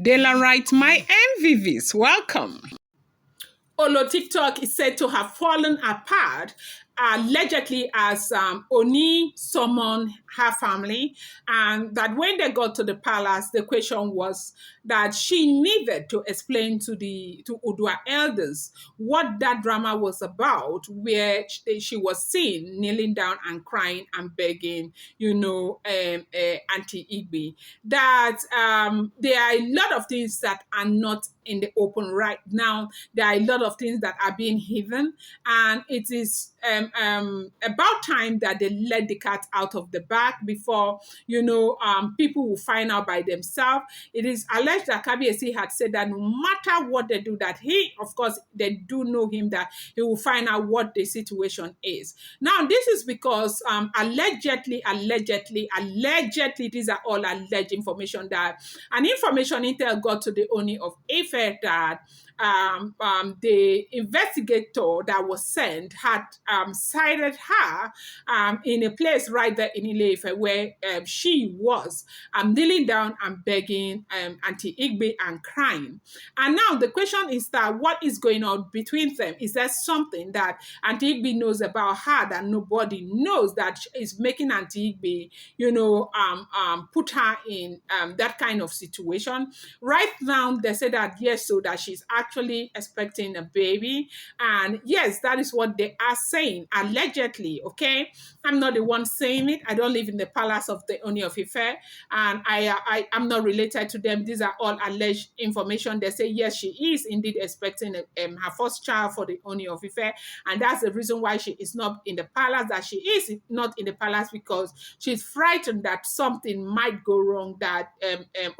Dela writes, my MVVs, welcome. Olo TikTok is said to have fallen apart, allegedly as Oni summoned her family, and that when they got to the palace, the question was that she needed to explain to Udua elders what that drama was about, where she was seen kneeling down and crying and begging, Auntie Igbi. That there are a lot of things that are not in the open right now. There are a lot of things that are being hidden, and it is about time that they let the cat out of the bag before people will find out by themselves. It is alleged that Kabiesi had said that no matter what they do, that he, of course, they do know him, that he will find out what the situation is. Now, this is because allegedly, these are all alleged information, that an information intel got to the Ooni of Ife that the investigator that was sent had cited her in a place right there in Ile-Ife where she was kneeling down and begging Auntie Igbi and crying. And now the question is that what is going on between them? Is there something that Auntie Igbi knows about her that nobody knows, that is making Auntie Igbi, put her in that kind of situation? Right now, they say that yes, so that she's actually expecting a baby. And yes, that is what they are saying, allegedly, okay? I'm not the one saying it. I don't live in the palace of the Ooni of Ife, and I am not related to them. These are all alleged information. They say, yes, she is indeed expecting her first child for the Ooni of Ife, and that's the reason why she is not in the palace, that she is not in the palace because she's frightened that something might go wrong, that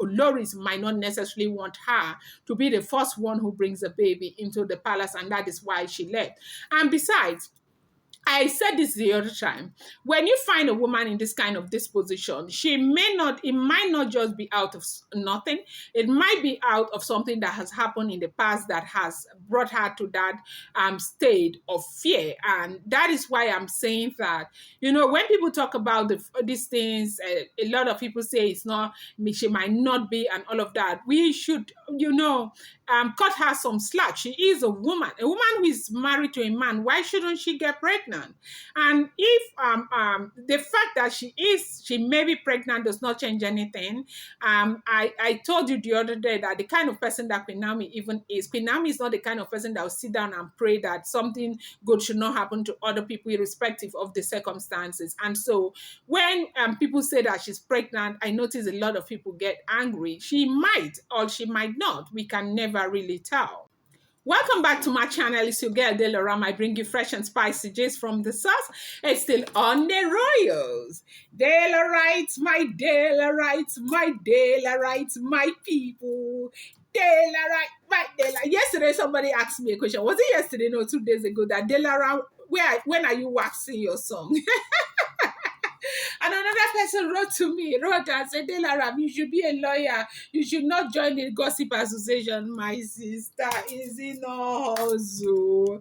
Oloris might not necessarily want her to be the first one who brings a baby into the palace, and that is why she left. And besides, I said this the other time. When you find a woman in this kind of disposition, it might not just be out of nothing. It might be out of something that has happened in the past that has brought her to that state of fear. And that is why I'm saying that, when people talk about these things, a lot of people say it's not, she might not be, and all of that. We should, cut her some slack. She is a woman who is married to a man. Why shouldn't she get pregnant? And if the fact that she may be pregnant does not change anything. I told you the other day that the kind of person that Queen Naomi even is, Queen Naomi is not the kind of person that will sit down and pray that something good should not happen to other people irrespective of the circumstances. And so when people say that she's pregnant, I notice a lot of people get angry. She might or she might not. We can never really tell. Welcome back to my channel. It's your girl Delaram. I bring you fresh and spicy gist from the source. It's still on the royals. Delarites, my Delarites, my people. Delarite, my Delarite. Yesterday, somebody asked me a question. Was it yesterday? No, 2 days ago. That Delaram, when are you waxing your song? And another person wrote and said, Delaram, you should be a lawyer. You should not join the gossip association. My sister is in also.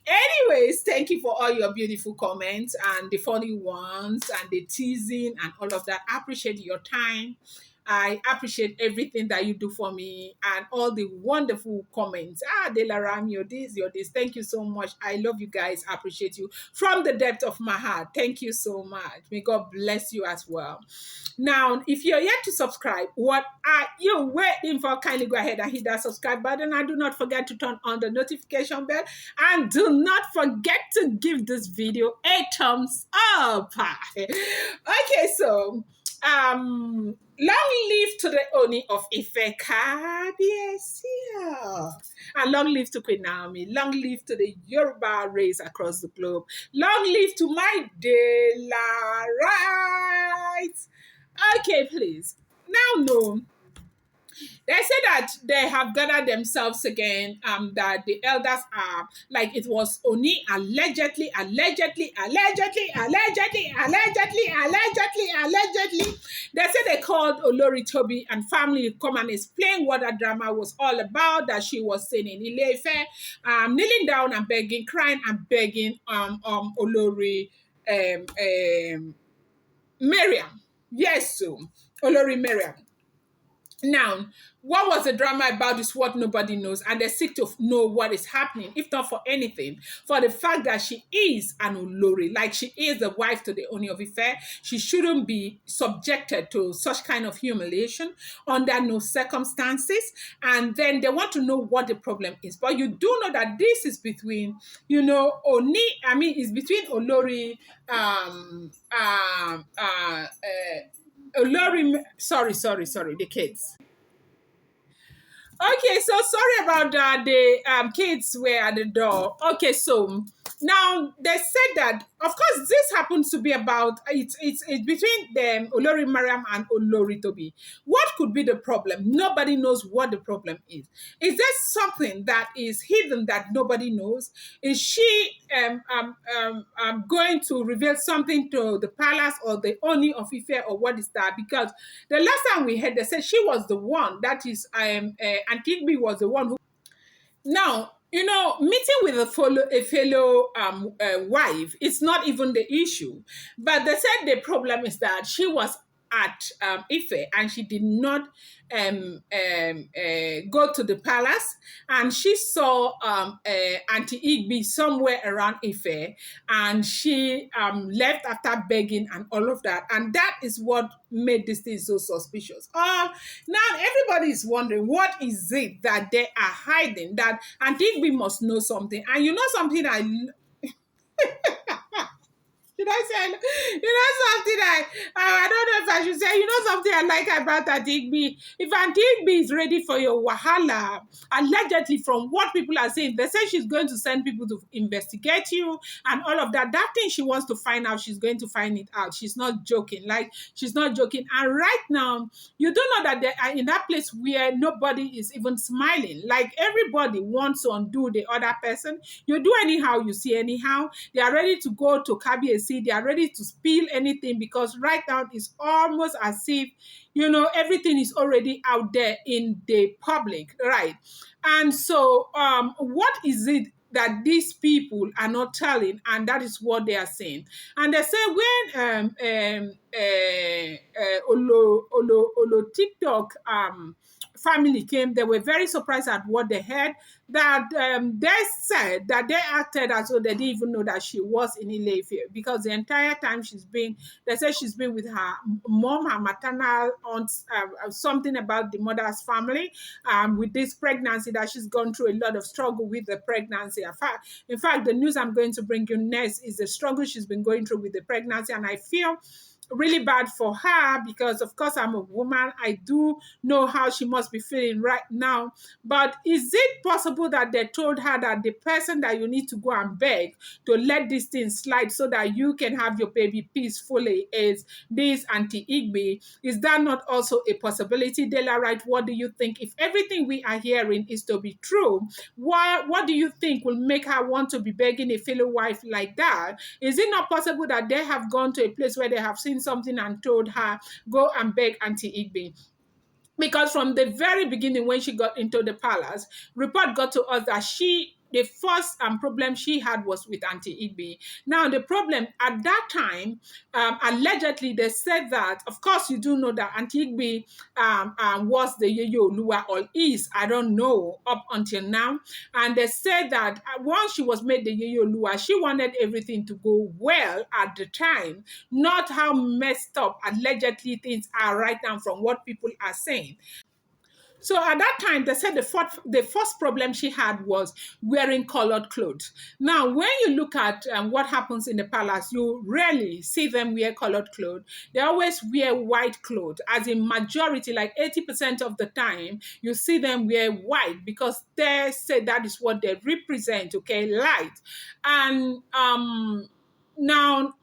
Anyways, thank you for all your beautiful comments and the funny ones and the teasing and all of that. I appreciate your time. I appreciate everything that you do for me and all the wonderful comments. Delaram, you're this. Thank you so much. I love you guys. I appreciate you from the depth of my heart. Thank you so much. May God bless you as well. Now, if you're yet to subscribe, what are you waiting for? Kindly go ahead and hit that subscribe button, and do not forget to turn on the notification bell, and do not forget to give this video a thumbs up. Okay, so long live to the Ooni of Ife, Kabiyesi, and long live to Queen Naomi. Long live to the Yoruba race across the globe. Long live to my Delarites. Okay, please. Now, no. They say that they have gathered themselves again, that the elders are, like it was Oni allegedly. They say they called Olori Tobi and family to come and explain what that drama was all about, that she was saying in Ile-Ife, kneeling down and begging, crying and begging Olori Mariam. Yes, so Olori Mariam. Now, what was the drama about is what nobody knows, and they seek to know what is happening, if not for anything, for the fact that she is an Olori, like she is the wife to the Ooni of Ife. She shouldn't be subjected to such kind of humiliation under no circumstances. And then they want to know what the problem is. But you do know that this is between, it's between Olori, Olori, sorry, the kids. Okay, so sorry about that. The kids were at the door. Okay, so now they said that, of course, this happens to be about it's between them, Olori Mariam and Olori Tobi. What could be the problem? Nobody knows what the problem is. Is there something that is hidden that nobody knows? Is she going to reveal something to the palace or the Oni of Ife, or what is that? Because the last time we heard, they said she was the one, that is, Auntie Igbi was the one who. Now, meeting with a fellow wife is not even the issue. But they said the problem is that she was at Ife, and she did not go to the palace, and she saw Auntie Igbi somewhere around Ife, and she left after begging and all of that. And that is what made this thing so suspicious. Now everybody is wondering, what is it that they are hiding, that Auntie Igbi must know something. And something should I say, something I don't know if I should say, something I like about Auntie Igbi. If Auntie Igbi is ready for your wahala, allegedly from what people are saying, they say she's going to send people to investigate you and all of that. That thing she wants to find out, she's going to find it out. She's not joking. She's not joking. And right now, you do know that they are in that place where nobody is even smiling. Like, everybody wants to undo the other person. You do anyhow, you see anyhow. They are ready to go to Kabi, they are ready to spill anything, because right now it's almost as if everything is already out there in the public, right? And so what is it that these people are not telling? And that is what they are saying. And they say, when Olo TikTok family came, they were very surprised at what they heard, that they said that they acted as though they didn't even know that she was in Ile-Ife, because the entire time they said she's been with her mom, her maternal aunt, something about the mother's family, with this pregnancy, that she's gone through a lot of struggle with the pregnancy. In fact, the news I'm going to bring you next is the struggle she's been going through with the pregnancy, and I feel really bad for her, because of course I'm a woman. I do know how she must be feeling right now. But is it possible that they told her that the person that you need to go and beg to let this thing slide so that you can have your baby peacefully is this Auntie Igbi? Is that not also a possibility? Dela Wright, what do you think? If everything we are hearing is to be true, what do you think will make her want to be begging a fellow wife like that? Is it not possible that they have gone to a place where they have seen something and told her, go and beg Auntie Igbi? Because from the very beginning, when she got into the palace, report got to us that the first problem she had was with Auntie Igbi. Now, the problem at that time, allegedly, they said that, of course, you do know that Auntie Igbi was the Yeye Oluwa, or is, I don't know, up until now. And they said that once she was made the Yeye Oluwa, she wanted everything to go well at the time, not how messed up, allegedly, things are right now from what people are saying. So at that time, they said the first problem she had was wearing colored clothes. Now, when you look at what happens in the palace, you rarely see them wear colored clothes. They always wear white clothes. As in majority, like 80% of the time, you see them wear white, because they say that is what they represent, okay, light. And now,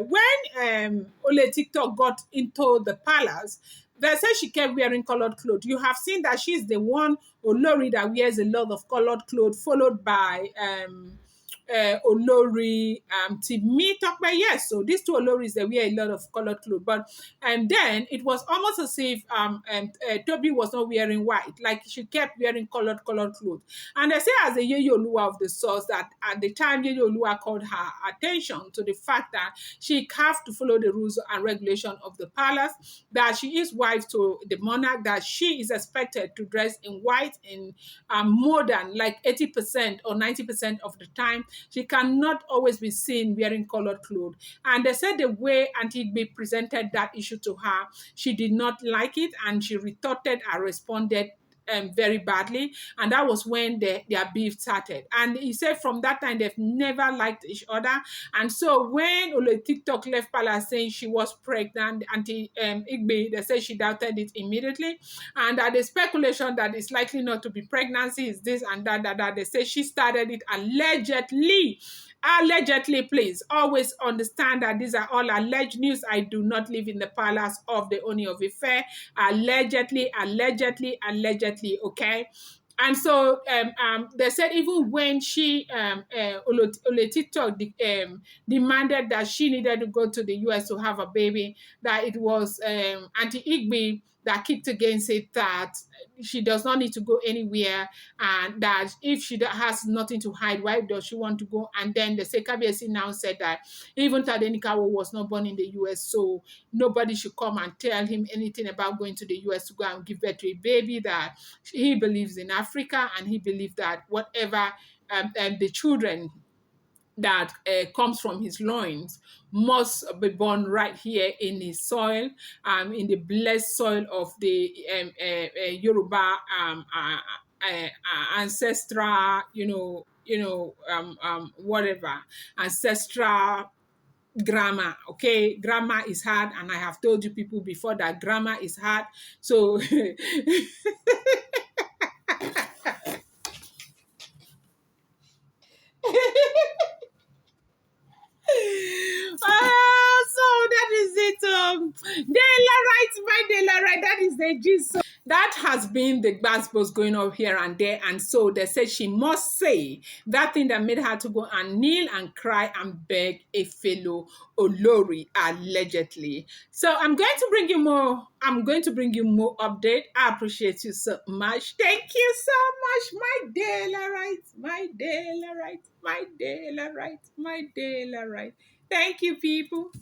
when Ole TikTok got into the palace, they said she kept wearing colored clothes. You have seen that she's the one Olori that wears a lot of colored clothes, followed by Olori, Timi Tokbe. Yes, so these two Oloris, they wear a lot of colored clothes. But and then it was almost as if Toby was not wearing white, like she kept wearing colored clothes. And they say, as the Yeye Oluwa of the source, that at the time Yeye Oluwa called her attention to the fact that she have to follow the rules and regulation of the palace, that she is wife to the monarch, that she is expected to dress in white in more than like 80% or 90% of the time. She cannot always be seen wearing colored clothes. And they said the way Auntie Igbi presented that issue to her, she did not like it, and she retorted and responded very badly. And that was when their beef started. And he said from that time they've never liked each other. And so when Ole TikTok left Palace saying she was pregnant, Auntie Igbe, they said she doubted it immediately. And that the speculation that it's likely not to be pregnancy is this and that. They say she started it allegedly. Allegedly, please always understand that these are all alleged news. I do not live in the palace of the Ooni of Ife. Allegedly, okay? And so they said even when she Olo TikTok demanded that she needed to go to the US to have a baby, that it was Auntie Igbi that kicked against it, that she does not need to go anywhere, and that if she has nothing to hide, why does she want to go? And then the Sekabiesi now said that even Tadenikawo was not born in the US, so nobody should come and tell him anything about going to the US to go and give birth to a baby, that he believes in Africa, and he believes that whatever the children that comes from his loins must be born right here in his soil, in the blessed soil of the Yoruba ancestral, whatever ancestral grammar. Okay, grammar is hard, and I have told you people before that grammar is hard. So so that is it. Daylight, my daylight. That is the gist. So that has been the gospels going on here and there. And so they said she must say that thing that made her to go and kneel and cry and beg a fellow Olori, allegedly. So I'm going to bring you more. I'm going to bring you more update. I appreciate you so much. Thank you so much, my daylight, my daylight, my daylight, my daylight. Thank you, people.